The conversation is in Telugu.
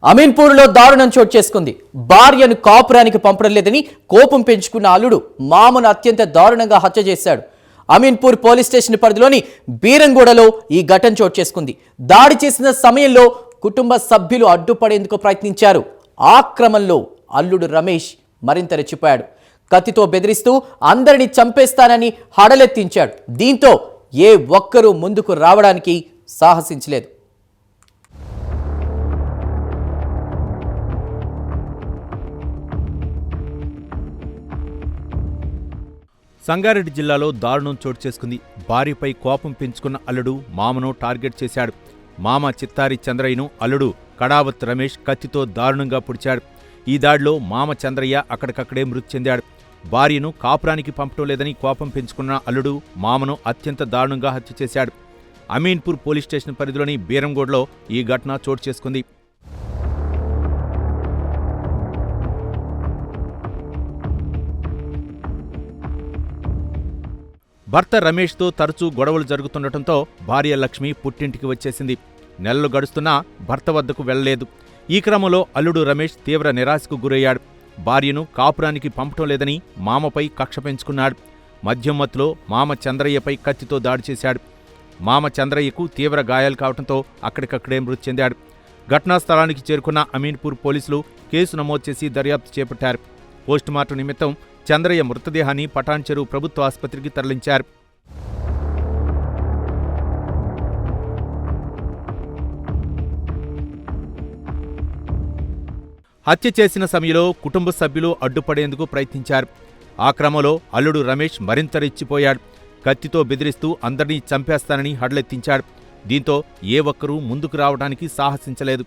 అమీన్పూర్లో దారుణం చోటు చేసుకుంది. భార్యను కాపురానికి పంపడం లేదని కోపం పెంచుకున్న అల్లుడు మామను అత్యంత దారుణంగా హత్య చేశాడు. అమీన్పూర్ పోలీస్ స్టేషన్ పరిధిలోని బీరంగూడలో ఈ ఘటన చోటు చేసుకుంది. దాడి చేసిన సమయంలో కుటుంబ సభ్యులు అడ్డుపడేందుకు ప్రయత్నించారు. ఆ క్రమంలో అల్లుడు రమేష్ మరింత రెచ్చిపోయాడు. కత్తితో బెదిరిస్తూ అందరినీ చంపేస్తానని హడలెత్తించాడు. దీంతో ఏ ఒక్కరూ ముందుకు రావడానికి సాహసించలేదు. సంగారెడ్డి జిల్లాలో దారుణం చోటు చేసుకుంది. భార్యపై కోపం పెంచుకున్న అల్లుడు మామను టార్గెట్ చేశాడు. మామ చిత్తారి చంద్రయ్యను అల్లుడు కడావత్ రమేష్ కత్తితో దారుణంగా పొడిచాడు. ఈ దాడిలో మామ చంద్రయ్య అక్కడికక్కడే మృతి చెందాడు. భార్యను కాపురానికి పంపటం లేదని కోపం పెంచుకున్న అల్లుడు మామను అత్యంత దారుణంగా హత్య చేశాడు. అమీన్పూర్ పోలీస్ స్టేషన్ పరిధిలోని బీరంగూడలో ఈ ఘటన చోటు చేసుకుంది. భర్త రమేష్తో తరచూ గొడవలు జరుగుతుండటంతో భార్య లక్ష్మి పుట్టింటికి వచ్చేసింది. నెలలు గడుస్తున్నా భర్త వద్దకు వెళ్లలేదు. ఈ క్రమంలో అల్లుడు రమేష్ తీవ్ర నిరాశకు గురయ్యాడు. భార్యను కాపురానికి పంపటం లేదని మామపై కక్ష పెంచుకున్నాడు. మద్యం మత్తులో మామ చంద్రయ్యపై కత్తితో దాడి చేశాడు. మామ చంద్రయ్యకు తీవ్ర గాయాలు కావడంతో అక్కడికక్కడే మృతి చెందాడు. ఘటనా స్థలానికి చేరుకున్న అమీన్పూర్ పోలీసులు కేసు నమోదు చేసి దర్యాప్తు చేపట్టారు. పోస్టుమార్టం నిమిత్తం చంద్రయ్య మృతదేహాన్ని పటాన్ చెరువు ప్రభుత్వ ఆసుపత్రికి తరలించారు. హత్య చేసిన సమయంలో కుటుంబ సభ్యులు అడ్డుపడేందుకు ప్రయత్నించారు. ఆ క్రమంలో అల్లుడు రమేష్ మరింత రెచ్చిపోయాడు. కత్తితో బెదిరిస్తూ అందరినీ చంపేస్తానని హడలెత్తించాడు. దీంతో ఏ ఒక్కరూ ముందుకు రావడానికి సాహసించలేదు.